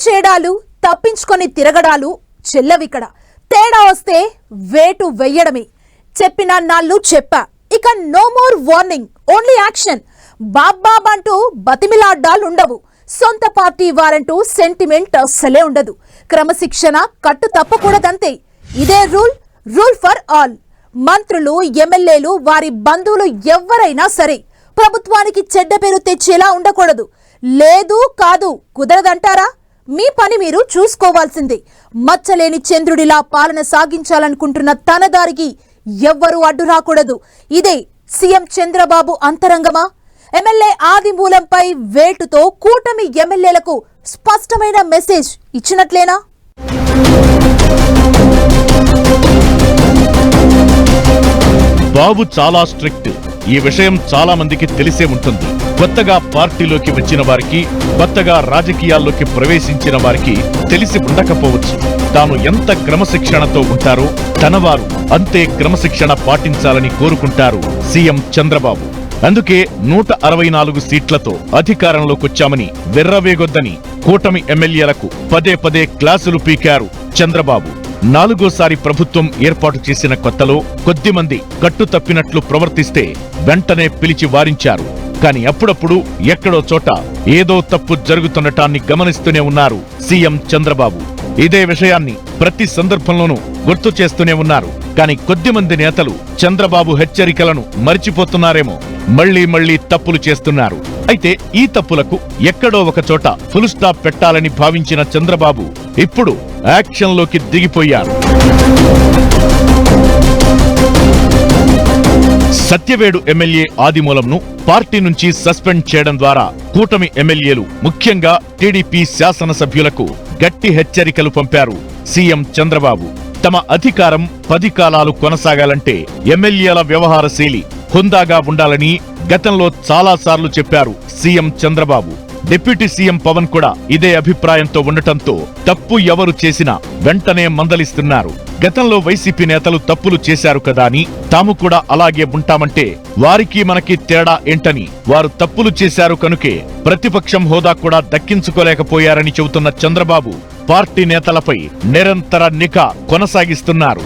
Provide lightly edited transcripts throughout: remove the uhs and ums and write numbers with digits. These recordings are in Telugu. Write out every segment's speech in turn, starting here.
చేయడాలు తప్పించుకొని తిరగడాలు చెల్లవిక్కడ. తేడా వస్తే వేటు వెయ్యడమే. చెప్పిన నాళ్ళు చెప్పా, ఇక no more warning, only action. బాబాబ్ అంటూ బతిమిలాడ్డాలుండవు. సొంత పార్టీ వారంటూ సెంటిమెంట్ అస్సలే ఉండదు. క్రమశిక్షణ కట్టు తప్పకూడదంతే. ఇదే రూల్ ఫర్ ఆల్. మంత్రులు, ఎమ్మెల్యేలు, వారి బంధువులు ఎవ్వరైనా సరే ప్రభుత్వానికి చెడ్డ పేరు తెచ్చేలా ఉండకూడదు. లేదు కాదు కుదరదంటారా? మీ పని మీరు చూసుకోవాల్సిందే. మచ్చలేని చంద్రుడిలా పాలన సాగించాలనుకుంటున్న తన దారికి ఎవ్వరూ అడ్డు రాకూడదు. ఇదే సీఎం చంద్రబాబు అంతరంగమా? ఎమ్మెల్యే ఆదిమూలంపై వేటుతో కూటమి ఎమ్మెల్యేలకు స్పష్టమైన మెసేజ్ ఇచ్చినట్లేనా? బాబు చాలా స్ట్రిక్ట్. ఈ విషయం చాలా మందికి తెలిసే ఉంటుంది. కొత్తగా పార్టీలోకి వచ్చిన వారికి, కొత్తగా రాజకీయాల్లోకి ప్రవేశించిన వారికి తెలిసి ఉండకపోవచ్చు. తాను ఎంత క్రమశిక్షణతో ఉంటారో తనవారు అంతే క్రమశిక్షణ పాటించాలని కోరుకుంటారు సీఎం చంద్రబాబు. అందుకే 164 సీట్లతో అధికారంలోకొచ్చామని వెర్రవేగొద్దని కూటమి ఎమ్మెల్యేలకు పదే పదే క్లాసులు పీకారు చంద్రబాబు. 4వ ప్రభుత్వం ఏర్పాటు చేసిన కొత్తలో కొద్దిమంది కట్టు తప్పినట్లు ప్రవర్తిస్తే వెంటనే పిలిచి వారించారు. కానీ అప్పుడప్పుడు ఎక్కడో చోట ఏదో తప్పు జరుగుతుండటాన్ని గమనిస్తూనే ఉన్నారు సీఎం చంద్రబాబు. ఇదే విషయాన్ని ప్రతి సందర్భంలోనూ గుర్తు చేస్తూనే ఉన్నారు. కానీ కొద్దిమంది నేతలు చంద్రబాబు హెచ్చరికలను మరిచిపోతున్నారేమో, మళ్లీ తప్పులు చేస్తున్నారు. అయితే ఈ తప్పులకు ఎక్కడో ఒక చోట ఫుల్ స్టాప్ పెట్టాలని భావించిన చంద్రబాబు ఇప్పుడు యాక్షన్లోకి దిగిపోయారు. సత్యవేడు ఎమ్మెల్యే ఆదిమూలంను పార్టీ నుంచి సస్పెండ్ చేయడం ద్వారా కూటమి ఎమ్మెల్యేలు, ముఖ్యంగా టీడీపీ శాసనసభ్యులకు గట్టి హెచ్చరికలు పంపారు సీఎం చంద్రబాబు. తమ అధికారం 10 కాలాలు కొనసాగాలంటే ఎమ్మెల్యేల వ్యవహార శైలి హుందాగా ఉండాలని గతంలో చాలాసార్లు చెప్పారు CM Chandrababu. Deputy CM Pawan కూడా ఇదే అభిప్రాయంతో ఉండటంతో తప్పు ఎవరు చేసినా వెంటనే మందలిస్తున్నారు. గతంలో వైసీపీ నేతలు తప్పులు చేశారు కదా అని తాము కూడా అలాగే ఉంటామంటే వారికి మనకి తేడా ఏంటని, వారు తప్పులు చేశారు కనుకే ప్రతిపక్షం హోదా కూడా దక్కించుకోలేకపోయారని చెబుతున్న చంద్రబాబు పార్టీ నేతలపై నిరంతర నిఘా కొనసాగిస్తున్నారు.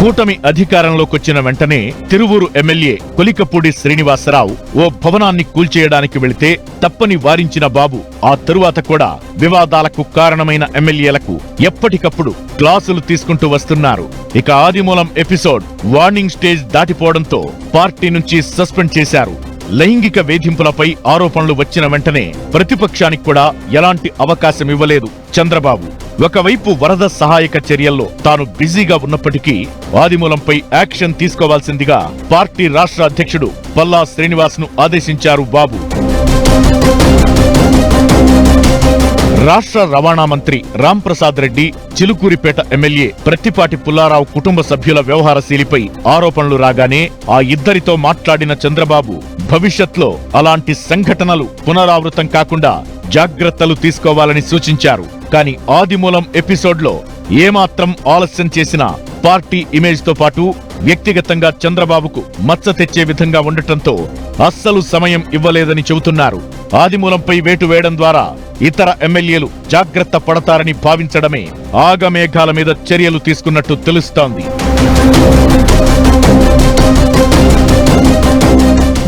కూటమి అధికారంలోకొచ్చిన వెంటనే తిరువూరు ఎమ్మెల్యే కొలికపూడి శ్రీనివాసరావు ఓ భవనాన్ని కూల్చేయడానికి వెళితే తప్పని వారించిన బాబు ఆ తరువాత కూడా వివాదాలకు కారణమైన ఎమ్మెల్యేలకు ఎప్పటికప్పుడు క్లాసులు తీసుకుంటూ వస్తున్నారు. ఇక ఆదిమూలం ఎపిసోడ్ వార్నింగ్ స్టేజ్ దాటిపోవడంతో పార్టీ నుంచి సస్పెండ్ చేశారు. లైంగిక వేధింపులపై ఆరోపణలు వచ్చిన వెంటనే ప్రతిపక్షానికి కూడా ఎలాంటి అవకాశం ఇవ్వలేదు చంద్రబాబు. ఒకవైపు వరద సహాయక చర్యల్లో తాను బిజీగా ఉన్నప్పటికీ ఆదిమూలంపై యాక్షన్ తీసుకోవాల్సిందిగా పార్టీ రాష్ట్ర అధ్యక్షుడు పల్లా శ్రీనివాస్ ను ఆదేశించారు బాబు. రాష్ట్ర రవాణా మంత్రి రాంప్రసాద్ రెడ్డి, చిలుకూరిపేట ఎమ్మెల్యే ప్రత్తిపాటి పుల్లారావు కుటుంబ సభ్యుల వ్యవహార శైలిపై ఆరోపణలు రాగానే ఆ ఇద్దరితో మాట్లాడిన చంద్రబాబు భవిష్యత్లో అలాంటి సంఘటనలు పునరావృతం కాకుండా జాగ్రత్తలు తీసుకోవాలని సూచించారు. కానీ ఆదిమూలం ఎపిసోడ్లో ఏమాత్రం ఆలస్యం చేసినా పార్టీ ఇమేజ్ తో పాటు వ్యక్తిగతంగా చంద్రబాబుకు మచ్చ తెచ్చే విధంగా ఉండటంతో అస్సలు సమయం ఇవ్వలేదని చెబుతున్నారు. ఆదిమూలంపై వేటు వేయడం ద్వారా ఇతర ఎమ్మెల్యేలు జాగ్రత్త పడతారని భావించడమే ఆగమేఘాల మీద చర్యలు తీసుకున్నట్టు తెలుస్తోంది.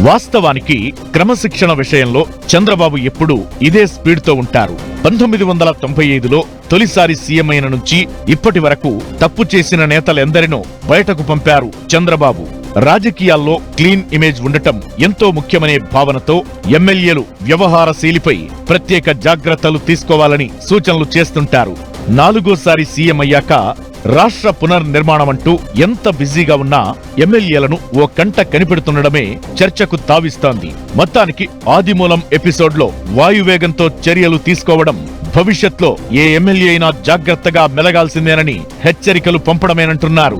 వాస్తవానికి క్రమశిక్షణ విషయంలో చంద్రబాబు ఎప్పుడూ ఇదే స్పీడ్తో ఉంటారు. 1995లో తొలిసారి సీఎం అయిన నుంచి ఇప్పటి వరకు తప్పు చేసిన నేతలెందరినో బయటకు పంపారు చంద్రబాబు. రాజకీయాల్లో క్లీన్ ఇమేజ్ ఉండటం ఎంతో ముఖ్యమనే భావనతో ఎమ్మెల్యేలు వ్యవహార శైలిపై ప్రత్యేక జాగ్రత్తలు తీసుకోవాలని సూచనలు చేస్తుంటారు. 4వ సీఎం అయ్యాక రాష్ట్ర పునర్నిర్మాణమంటూ ఎంత బిజీగా ఉన్నా ఎమ్మెల్యేలను ఓ కంట కనిపెడుతుండడమే చర్చకు తావిస్తోంది. మొత్తానికి ఆదిమూలం ఎపిసోడ్లో వాయువేగంతో చర్యలు తీసుకోవడం భవిష్యత్లో ఏ ఎమ్మెల్యే అయినా జాగ్రత్తగా మెలగాల్సిందేనని హెచ్చరికలు పంపడమేనంటున్నారు.